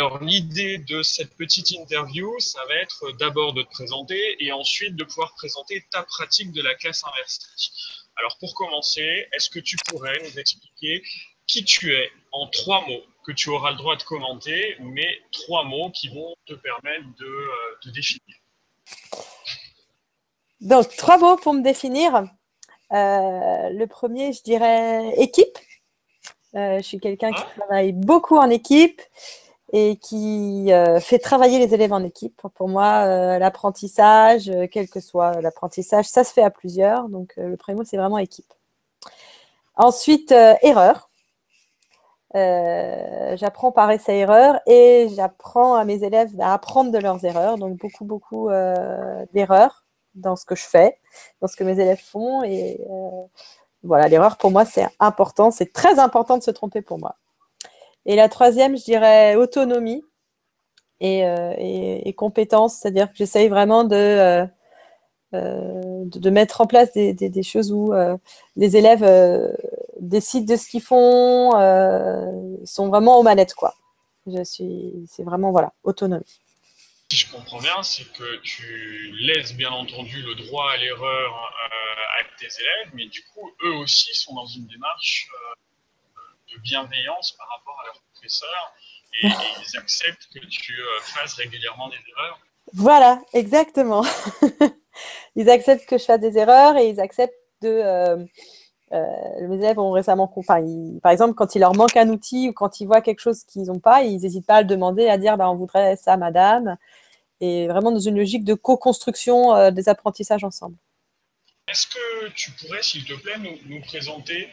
Alors, l'idée de cette petite interview, ça va être d'abord de te présenter et ensuite de pouvoir présenter ta pratique de la classe inversée. Alors, pour commencer, est-ce que tu pourrais nous expliquer qui tu es en 3 mots que tu auras le droit de commenter, mais 3 mots qui vont te permettre de te définir? Donc, 3 mots pour me définir. Le premier, je dirais équipe. Je suis quelqu'un qui travaille beaucoup en équipe et qui fait travailler les élèves en équipe. Pour moi, l'apprentissage, quel que soit l'apprentissage, ça se fait à plusieurs. Donc, le premier mot, c'est vraiment équipe. Ensuite, erreur. J'apprends par essai-erreur et j'apprends à mes élèves à apprendre de leurs erreurs. Donc, beaucoup d'erreurs dans ce que je fais, dans ce que mes élèves font. Et voilà, l'erreur, pour moi, c'est important. C'est très important de se tromper pour moi. Et la troisième, je dirais autonomie et compétence. C'est-à-dire que j'essaye vraiment de mettre en place des choses où les élèves décident de ce qu'ils font, sont vraiment aux manettes, quoi. C'est vraiment, voilà, autonomie. Si je comprends bien, c'est que tu laisses bien entendu le droit à l'erreur à tes élèves, mais du coup, eux aussi sont dans une démarche de bienveillance par rapport à leurs professeurs et ils acceptent que tu fasses régulièrement des erreurs. Voilà, exactement. Ils acceptent que je fasse des erreurs et ils acceptent de… mes élèves ont récemment… par exemple, quand il leur manque un outil ou quand ils voient quelque chose qu'ils n'ont pas, ils n'hésitent pas à le demander, à dire bah, « on voudrait ça, madame ». Et vraiment dans une logique de co-construction des apprentissages ensemble. Est-ce que tu pourrais, s'il te plaît, nous présenter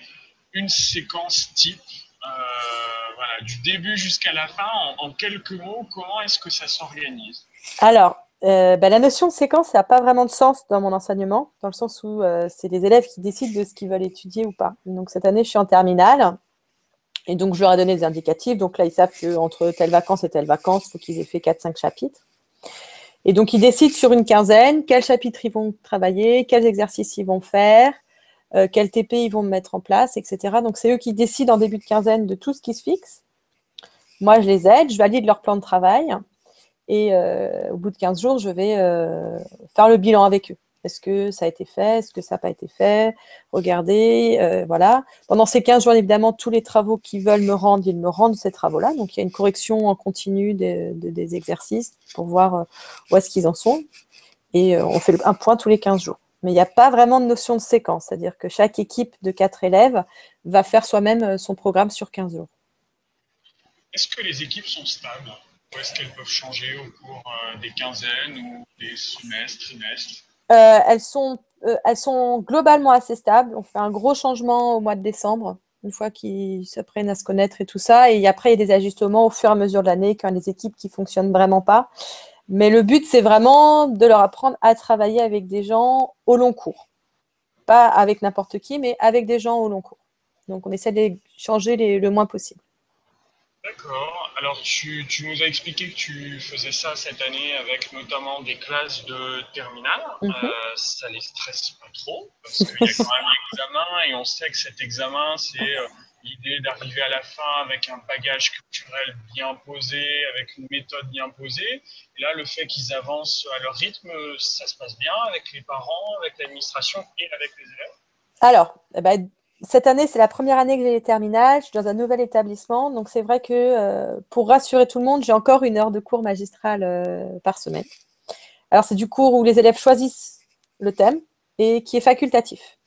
une séquence type, voilà, du début jusqu'à la fin, en quelques mots, comment est-ce que ça s'organise? Alors, la notion de séquence, ça n'a pas vraiment de sens dans mon enseignement, dans le sens où c'est les élèves qui décident de ce qu'ils veulent étudier ou pas. Donc, cette année, je suis en terminale. Et donc, je leur ai donné des indicatifs. Donc là, ils savent qu'entre telle vacance et telle vacance, il faut qu'ils aient fait 4-5 chapitres. Et donc, ils décident sur une quinzaine quels chapitres ils vont travailler, quels exercices ils vont faire, quel TP ils vont mettre en place, etc. Donc, c'est eux qui décident en début de quinzaine de tout ce qui se fixe. Moi, je les aide, je valide leur plan de travail. Et au bout de 15 jours, je vais faire le bilan avec eux. Est-ce que ça a été fait? Est-ce que ça n'a pas été fait? Regardez, voilà. Pendant ces 15 jours, évidemment, tous les travaux qu'ils veulent me rendre, ils me rendent ces travaux-là. Donc, il y a une correction en continu des exercices pour voir où est-ce qu'ils en sont. Et on fait un point tous les 15 jours. Mais il n'y a pas vraiment de notion de séquence. C'est-à-dire que chaque équipe de 4 élèves va faire soi-même son programme sur 15 jours. Est-ce que les équipes sont stables? Ou est-ce qu'elles peuvent changer au cours des quinzaines ou des semestres, trimestres? Elles sont globalement assez stables. On fait un gros changement au mois de décembre, une fois qu'ils s'apprennent à se connaître et tout ça. Et après, il y a des ajustements au fur et à mesure de l'année quand il y a des équipes qui ne fonctionnent vraiment pas. Mais le but, c'est vraiment de leur apprendre à travailler avec des gens au long cours. Pas avec n'importe qui, mais avec des gens au long cours. Donc, on essaie de les changer le moins possible. D'accord. Alors, tu nous as expliqué que tu faisais ça cette année avec notamment des classes de terminale. Ça les stresse pas trop parce qu'il y a quand même l'examen et on sait que cet examen, c'est l'idée d'arriver à la fin avec un bagage culturel bien posé, avec une méthode bien posée. Et là, le fait qu'ils avancent à leur rythme, ça se passe bien avec les parents, avec l'administration et avec les élèves? Alors, cette année, c'est la première année que j'ai les terminales. Je suis dans un nouvel établissement. Donc, c'est vrai que pour rassurer tout le monde, j'ai encore 1 heure de cours magistral par semaine. Alors, c'est du cours où les élèves choisissent le thème et qui est facultatif.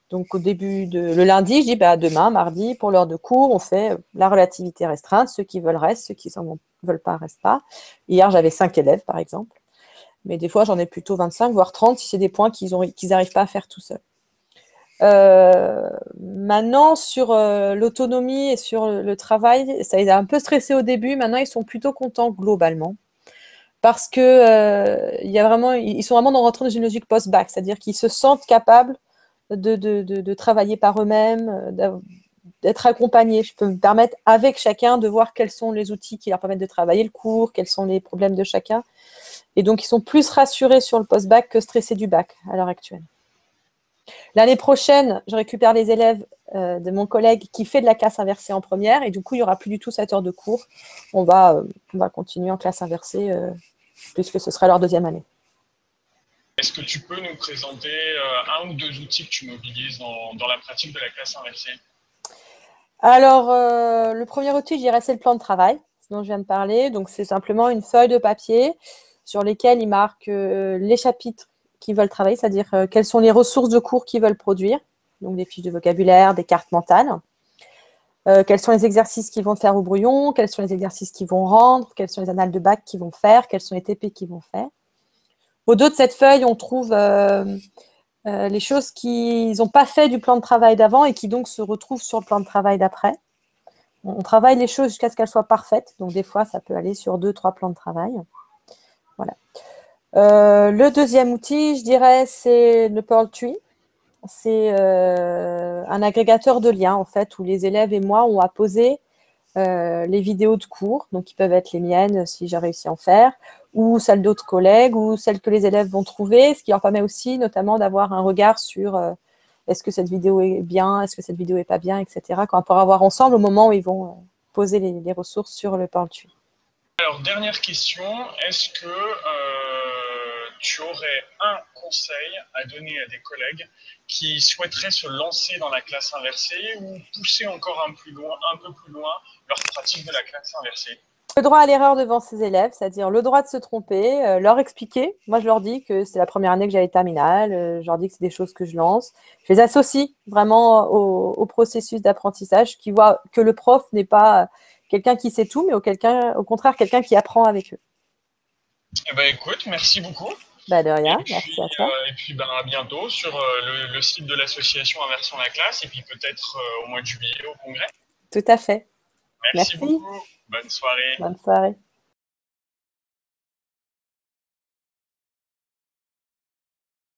Donc, au début le lundi, je dis demain, mardi, pour l'heure de cours, on fait la relativité restreinte. Ceux qui veulent restent, ceux qui ne veulent pas restent pas. Hier, j'avais 5 élèves, par exemple. Mais des fois, j'en ai plutôt 25, voire 30, si c'est des points qu'ils n'arrivent pas à faire tout seuls. Maintenant, sur l'autonomie et sur le travail, ça les a un peu stressés au début. Maintenant, ils sont plutôt contents globalement. Parce que ils sont vraiment rentrés dans une logique post-bac, c'est-à-dire qu'ils se sentent capables de travailler par eux-mêmes, d'être accompagnés. Je peux me permettre avec chacun de voir quels sont les outils qui leur permettent de travailler le cours, quels sont les problèmes de chacun. Et donc, ils sont plus rassurés sur le post-bac que stressés du bac à l'heure actuelle. L'année prochaine, je récupère les élèves de mon collègue qui fait de la classe inversée en première. Et du coup, il n'y aura plus du tout cette heure de cours. On va continuer en classe inversée puisque ce sera leur deuxième année. Est-ce que tu peux nous présenter un ou deux outils que tu mobilises dans la pratique de la classe inversée? Alors, le premier outil, je dirais, c'est le plan de travail, dont je viens de parler. Donc, c'est simplement une feuille de papier sur lesquelles ils marquent les chapitres qu'ils veulent travailler, c'est-à-dire quelles sont les ressources de cours qu'ils veulent produire. Donc, des fiches de vocabulaire, des cartes mentales. Quels sont les exercices qu'ils vont faire au brouillon, quels sont les exercices qu'ils vont rendre, quelles sont les annales de bac qu'ils vont faire, quels sont les TP qu'ils vont faire. Au dos de cette feuille, on trouve les choses qu'ils n'ont pas fait du plan de travail d'avant et qui donc se retrouvent sur le plan de travail d'après. On travaille les choses jusqu'à ce qu'elles soient parfaites. Donc, des fois, ça peut aller sur 2-3 plans de travail. Voilà. Le deuxième outil, je dirais, c'est le Pearl Tree. C'est un agrégateur de liens, en fait, où les élèves et moi, on a posé les vidéos de cours, donc qui peuvent être les miennes si j'ai réussi à en faire, ou celles d'autres collègues, ou celles que les élèves vont trouver, ce qui leur permet aussi notamment d'avoir un regard sur est-ce que cette vidéo est bien, est-ce que cette vidéo n'est pas bien, etc. Qu'on pourra voir ensemble au moment où ils vont poser les ressources sur le Pearl Tree. Alors, dernière question, est-ce que tu aurais un conseil à donner à des collègues qui souhaiteraient se lancer dans la classe inversée ou pousser encore un peu plus loin leur pratique de la classe inversée? Le droit à l'erreur devant ses élèves, c'est-à-dire le droit de se tromper, leur expliquer. Moi, je leur dis que c'est la première année que j'allais terminale, je leur dis que c'est des choses que je lance. Je les associe vraiment au processus d'apprentissage, qui voient que le prof n'est pas quelqu'un qui sait tout, mais au contraire, quelqu'un qui apprend avec eux. Eh ben, écoute, merci beaucoup. Bah de rien, merci à toi. Et puis ben, à bientôt sur le site de l'association Inversion la classe et puis peut-être au mois de juillet au congrès. Tout à fait. Merci Merci. beaucoup. Bonne soirée. Bonne soirée.